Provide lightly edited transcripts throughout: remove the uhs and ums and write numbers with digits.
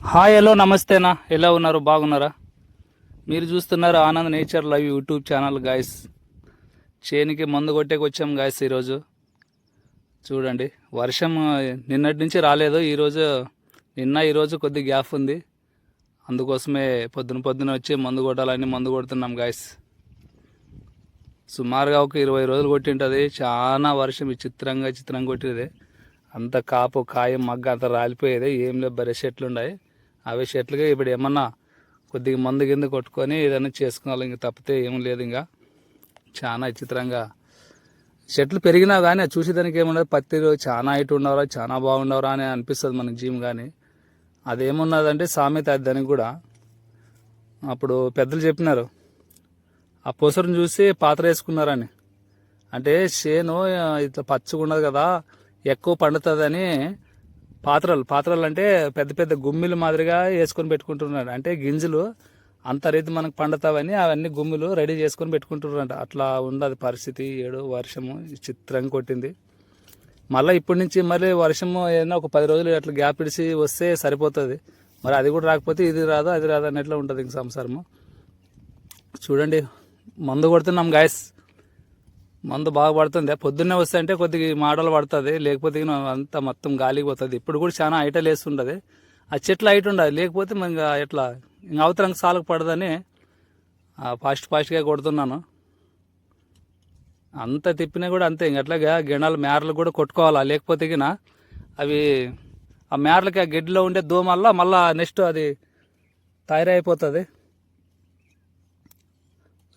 Hi hello నమస్తేనా, ఎలా ఉన్నారు? బాగున్నారా? మీరు చూస్తున్నారు Anand nature live YouTube channel guys. చేనికి మందు కొట్టేకి వచ్చాం గాయస్. ఈరోజు చూడండి, వర్షం నిన్నటి నుంచి రాలేదు. ఈరోజు కొద్ది గ్యాప్ ఉంది. అందుకోసమే పొద్దున వచ్చి మందు కొట్టాలని మందు కొడుతున్నాం గాయస్. సుమారుగా ఒక 20 రోజులు కొట్టింటుంది. చాలా వర్షం చిత్రంగా కొట్టేది. అంత కాపు కాయ మగ్గ అంత రాలిపోయేది. ఏం లేదు, బరే చెట్లు ఉన్నాయి. అవి చెట్లుగా ఇప్పుడు ఏమన్నా కొద్దిగా మందు కింద కొట్టుకొని ఏదైనా చేసుకోవాలి. ఇంక తప్పితే ఏం లేదు. ఇంకా చాలా విచిత్రంగా చెట్లు పెరిగినా కానీ అది చూసేదానికి ఏముండదు. పత్తిలో చాలా హైట్ ఉండవరా, చాలా బాగుండవరా అని అనిపిస్తుంది మనకి జీమ్. కానీ అదేమున్నదంటే సామెత అది. దానికి కూడా అప్పుడు పెద్దలు చెప్పినారు, ఆ పొసరును చూసి పాత్ర వేసుకున్నారని. అంటే చేను ఇట్లా పచ్చగా ఉండదు కదా, ఎక్కువ పండుతుందని పాత్రలు అంటే పెద్ద పెద్ద గుమ్మిలు మాదిరిగా వేసుకొని పెట్టుకుంటున్నాడు. అంటే గింజలు అంత రీతి మనకు పండుతావని అవన్నీ గుమ్మిలు రెడీ చేసుకొని పెట్టుకుంటున్నారంట. అట్లా ఉండదు పరిస్థితి. వర్షము చిత్రంగా కొట్టింది. మళ్ళీ ఇప్పటి నుంచి మళ్ళీ వర్షము ఏదైనా ఒక 10 రోజులు అట్లా గ్యాప్ ఇడిచి వస్తే సరిపోతుంది. మరి అది కూడా రాకపోతే ఇది రాదు అది రాదు అన్నట్లు ఉంటుంది ఇంక సంసారము. చూడండి, మందు కొడుతున్నాం గాయస్. మందు బాగా పడుతుంది. పొద్దున్నే వస్తే అంటే కొద్దిగా మాటలు పడుతుంది, లేకపోతే అంతా మొత్తం గాలికి పోతుంది. ఇప్పుడు కూడా చాలా హైటలు వేస్తుంటుంది. ఆ చెట్లు హైట్ ఉండదు, లేకపోతే ఇంకా ఎట్లా ఇంకా అవతరంగా సాలకు పడదని ఫాస్ట్గా కొడుతున్నాను. అంత తిప్పినా కూడా అంతే. ఇంక అట్లాగా గిణాలు మేరలు కూడా కొట్టుకోవాలా, లేకపోతే గిన అవి ఆ మేరలకి ఆ గడ్డిలో ఉండే దోమల్లా మళ్ళీ నెక్స్ట్ అది తయారైపోతుంది.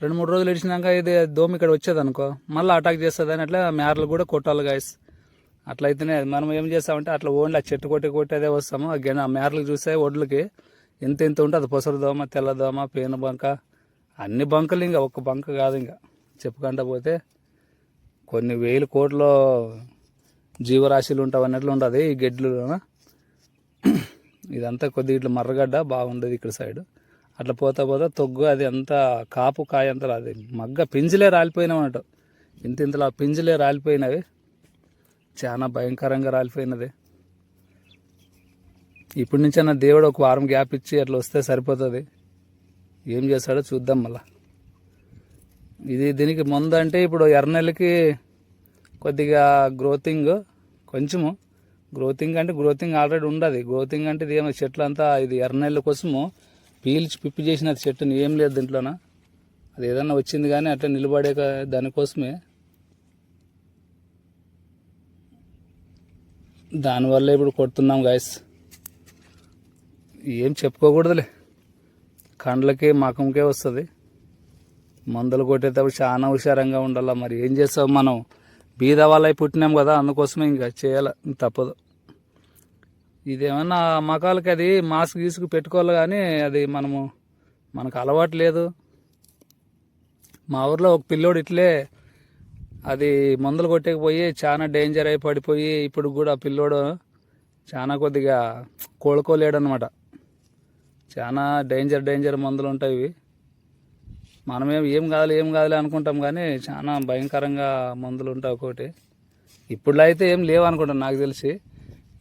2-3 రోజులు ఇడిచినాక ఇది దోమ ఇక్కడ వచ్చేది అనుకో, మళ్ళీ అటాక్ చేస్తుంది అని అట్లా మేరలు కూడా కొట్టాలి గాయస్. అట్లయితేనే మనం ఏం చేస్తామంటే అట్లా ఓన్లీ ఆ చెట్టు కొట్టి అదే వస్తాము. ఆ మేరలకు చూస్తే ఒడ్లకి ఎంత ఉంటుంది. పొసరు దోమ, తెల్ల దోమ, పేను బంక, అన్ని బంకలు. ఇంకా ఒక్క బంక కాదు. ఇంకా చెప్పుకుంటా పోతే కొన్ని వేల కోట్ల జీవరాశులు ఉంటావు అన్నట్లు ఉంటుంది ఈ గడ్డిలో. ఇదంతా కొద్దిగా ఇట్లా మర్రగడ్డ బాగుండదు ఇక్కడ సైడ్. అట్లా పోతా తొగ్గు అది అంతా కాపు కాయ అంతా అది మగ్గ పింజలే రాలిపోయినావు అన్నట్టు. ఇంతలా పింజలే రాలిపోయినవి. చాలా భయంకరంగా రాలిపోయినది. ఇప్పటి నుంచైనా దేవుడు ఒక వారం గ్యాప్ ఇచ్చి అట్లా వస్తే సరిపోతుంది. ఏం చేస్తాడో చూద్దాం. మళ్ళా దీనికి ముందు అంటే ఇప్పుడు ఎర్రనెలకి కొద్దిగా కొంచెము గ్రోతింగ్ అంటే గ్రోతింగ్ ఆల్రెడీ ఉండదు. గ్రోతింగ్ అంటే ఇది ఏమో చెట్లు అంతా ఇది ఎర్రనెల కోసము పిప్పి చేసినది చెట్టుని. ఏం లేదు దీంట్లోన. అది ఏదన్నా వచ్చింది కానీ అట్లా నిలబడే దానికోసమే. దానివల్ల ఇప్పుడు కొడుతున్నాం గాయస్. ఏం చెప్పుకోకూడదులే, కండ్లకి మకంకే వస్తుంది. మందులు కొట్టేటప్పుడు చాలా హుషారంగా ఉండాలి. మరి ఏం చేస్తాం, మనం బీద వాళ్ళవి పుట్టినాం కదా, అందుకోసమే ఇంకా చేయాలి, తప్పదు. ఇదేమన్నా మకాలకి అది మాస్క్ గీసుకు పెట్టుకోవాలి కానీ అది మనకు అలవాటు లేదు. మా ఊర్లో ఒక పిల్లోడు ఇట్లే అది మందులు కొట్టేకపోయి చాలా డేంజర్ అయి పడిపోయి ఇప్పుడు కూడా పిల్లోడు చాలా కొద్దిగా కోలుకోలేడు అనమాట. చాలా డేంజర్ మందులు ఉంటాయి ఇవి. మనమేం ఏం కాదులే అనుకుంటాం కానీ చాలా భయంకరంగా మందులు ఉంటాయి ఒకటి. ఇప్పుడులో అయితే ఏం లేవు అనుకుంటాను నాకు తెలిసి.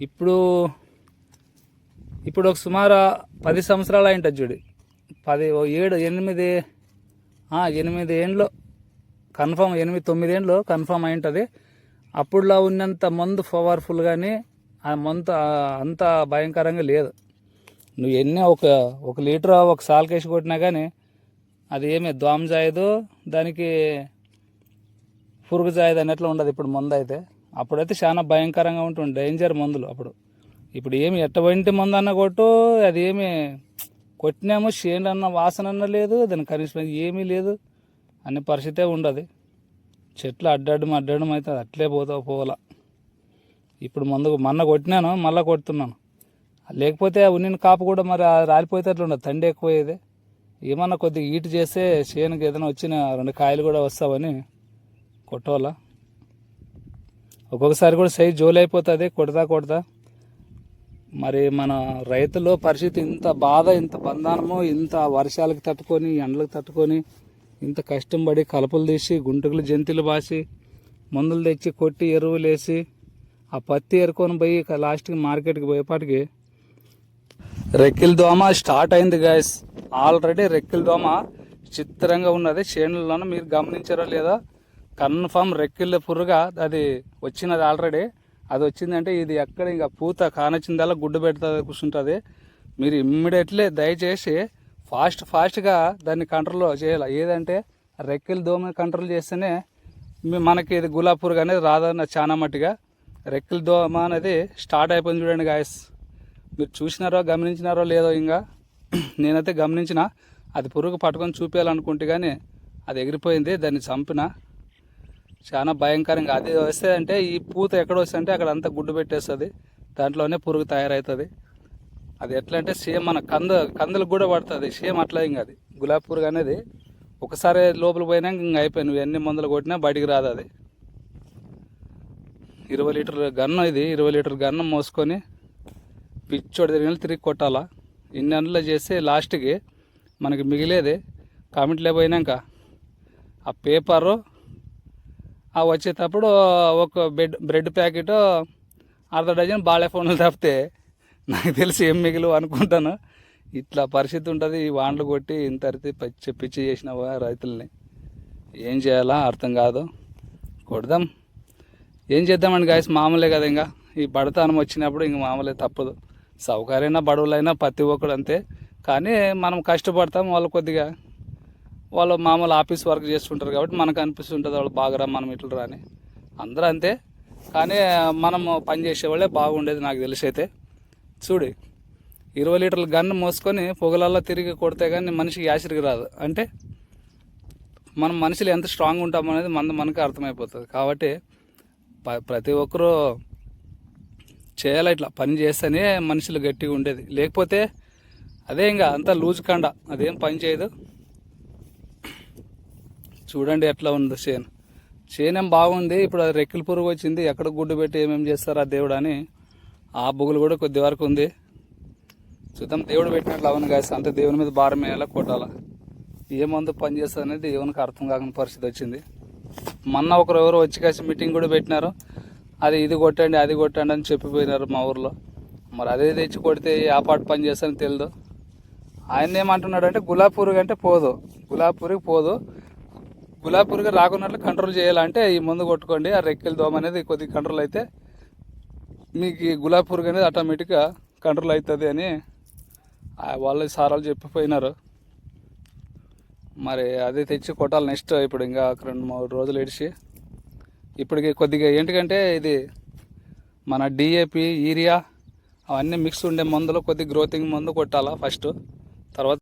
ఇప్పుడు ఒక సుమారు 10 సంవత్సరాలు అయింటుంది చూడు. 8 ఏండ్లు కన్ఫామ్, 8-9 ఏండ్లు కన్ఫామ్ అయి ఉంటుంది. అప్పుడులో ఉన్నంత మందు పవర్ఫుల్ కానీ ఆ మందు అంత భయంకరంగా లేదు. నువ్వు ఎన్నో ఒక లీటర్ ఒక సాల్కేసి కొట్టినా కానీ అది ఏమీ దోమ జాయదు, దానికి పురుగు జాయదు అన్నట్లు ఉండదు ఇప్పుడు మందు అయితే. అప్పుడైతే చాలా భయంకరంగా ఉంటుంది, డేంజర్ మందులు అప్పుడు. ఇప్పుడు ఏమి ఎటువంటి మందు అన్న కొట్టు, అది ఏమి కొట్టినాము చేను అన్న వాసన అన్న లేదు, దాని కనీసం ఏమీ లేదు అనే పరిస్థితే ఉండదు. చెట్లు అడ్డడం అయితే అట్లే పోవాలా. ఇప్పుడు మొన్న కొట్టినాను, మళ్ళీ కొడుతున్నాను. లేకపోతే ఉన్నిన కాపు కూడా మరి రాలిపోతే అట్లా ఉండదు, తండి ఎక్కువయ్యేది. ఏమన్నా కొద్దిగా హీట్ చేస్తే చేనుకి ఏదైనా వచ్చిన 2 కాయలు కూడా వస్తావని కొట్టవాలా. ఒక్కొక్కసారి కూడా సైజు జోలు అయిపోతుంది కొడతా. మరి మన రైతుల పరిస్థితి ఇంత బాధ, ఇంత బంధానము, ఇంత వర్షాలకు తట్టుకొని, ఎండలకు తట్టుకొని, ఇంత కష్టం పడి కలుపులు తీసి గుంటకులు జంతువులు బాసి మందులు తెచ్చి కొట్టి ఎరువులు వేసి ఆ పత్తి ఎరుకొని పోయి లాస్ట్కి మార్కెట్కి పోయేపాటికి రెక్కిల దోమ స్టార్ట్ అయింది గాయస్. ఆల్రెడీ రెక్కిల దోమ చిత్రంగా ఉన్నది చేనుల్లోనూ. మీరు గమనించారో లేదో, కన్ఫామ్ రెక్కిళ్ళ పురుగా అది వచ్చినది ఆల్రెడీ. అది వచ్చిందంటే ఇది ఎక్కడ ఇంకా పూత కానొచ్చిందల్లా గుడ్డు పెడుతుంది, కూర్చుంటుంది. మీరు ఇమ్మీడియట్లీ దయచేసి ఫాస్ట్గా దాన్ని కంట్రోల్ చేయాలి. ఏదంటే రెక్కిల దోమ కంట్రోల్ చేస్తేనే మనకి ఇది గులాబీ పురుగు అనేది రాదన్న చాలా మట్టిగా. రెక్కిల దోమ అనేది స్టార్ట్ అయిపోయింది చూడండి గాయస్. మీరు చూసినారో గమనించినారో లేదో, ఇంకా నేనైతే గమనించిన. అది పురుగు పట్టుకొని చూపించాలనుకుంటే కానీ అది ఎగిరిపోయింది. దాన్ని చంపిన. చాలా భయంకరంగా అది వస్తే అంటే ఈ పూత ఎక్కడ వస్తే అంటే అక్కడ అంతా గుడ్డు పెట్టేస్తుంది. దాంట్లోనే పురుగు తయారవుతుంది. అది ఎట్లా అంటే సేమ్ మన కందులకు కూడా పడుతుంది. సేమ్ అట్లా ఇంకా అది గులాబీ పురుగు అనేది ఒకసారి లోపల పోయినాక ఇంక అయిపోయి నువ్వు ఎన్ని మందులు కొట్టినా బయటికి రాదు. అది 20 లీటర్ల గన్ను, ఇది 20 లీటర్ గన్ను మోసుకొని పిచ్చోడి తిరిగి కొట్టాలా. ఇన్ని అన్నులు చేస్తే లాస్ట్కి మనకి మిగిలేది కమిటీలో పోయినాక ఆ పేపరు వచ్చేటప్పుడు ఒక బ్రెడ్ ప్యాకెట్, అర్ధ డజన్ బాలే ఫోన్లు తప్పితే నాకు తెలిసి ఏం మిగిలి అనుకుంటాను. ఇట్లా పరిస్థితి ఉంటుంది. ఈ వాండ్లు కొట్టి ఇంత పిచ్చి చేసిన రైతుల్ని ఏం చేయాలా అర్థం కాదు. కొడదాం, ఏం చేద్దామండి గాయస్. మామూలే కదా, ఇంకా ఈ బడతానం వచ్చినప్పుడు ఇంక మామూలే, తప్పదు. సౌకర్యమైనా బడువులైనా ప్రతి ఒక్కడు అంతే. కానీ మనం కష్టపడతాం, వాళ్ళు కొద్దిగా వాళ్ళు మామూలు ఆఫీస్ వర్క్ చేస్తుంటారు కాబట్టి మనకు అనిపిస్తుంటుంది వాళ్ళు బాగా మనం ఇట్లా రాని. అందరూ అంతే. కానీ మనం పని చేసేవాళ్ళే బాగుండేది నాకు తెలిసి. అయితే చూడు, 20 లీటర్ల గన్ను మోసుకొని పొగలల్లో తిరిగి కొడితే కానీ మనిషికి యాసిరికి రాదు. అంటే మనం మనుషులు ఎంత స్ట్రాంగ్ ఉంటాం అనేది మనకు అర్థమైపోతుంది. కాబట్టి ప్రతి ఒక్కరూ చేయాలి. ఇట్లా పని చేస్తేనే మనుషులు గట్టిగా ఉండేది. లేకపోతే అదే ఇంకా అంతా లూజ్ కండ, అదేం పని చేయదు. చూడండి ఎట్లా ఉంది చేను ఏం బాగుంది. ఇప్పుడు అది రెక్కిల పురుగు వచ్చింది. ఎక్కడ గుడ్డు పెట్టి ఏమేమి చేస్తారు ఆ దేవుడు అని ఆ బుగులు కూడా కొద్ది వరకు ఉంది. చూద్దాం, దేవుడు పెట్టినట్లు అవును గాయస్. అంతే, దేవుని మీద భారం వేయాలా, కొట్టాలా. ఏ మందు పని చేస్తుంది అనేది దేవునికి అర్థం కాకుండా పరిస్థితి వచ్చింది. మొన్న ఎవరో వచ్చి కాసి మీటింగ్ కూడా పెట్టినారు. అది ఇది కొట్టండి అది కొట్టండి అని చెప్పిపోయినారు మా ఊర్లో. మరి అదే తెచ్చి కొడితే ఆ పాట పని చేస్తానని తెలియదు. ఆయన ఏమంటున్నాడు అంటే గులాబీ పురుగు అంటే పోదు, గులాబీ పురుగు పోదు, గులాబీ పురుగు రాకున్నట్లు కంట్రోల్ చేయాలంటే ఈ మందు కొట్టుకోండి. ఆ రెక్కిల దోమ అనేది కొద్దిగా కంట్రోల్ అయితే మీకు ఈ గులాబీ పురుగు అనేది ఆటోమేటిక్గా కంట్రోల్ అవుతుంది అని వాళ్ళు సారాలు చెప్పిపోయినారు. మరి అది తెచ్చి కొట్టాలి నెక్స్ట్. ఇప్పుడు ఇంకా 2-3 రోజులు ఏడిచి ఇప్పటికి కొద్దిగా ఏంటికంటే ఇది మన డిఏపి, యూరియా అవన్నీ మిక్స్ ఉండే మందులు కొద్దిగా గ్రోతింగ్ మందు కొట్టాలా ఫస్ట్. తర్వాత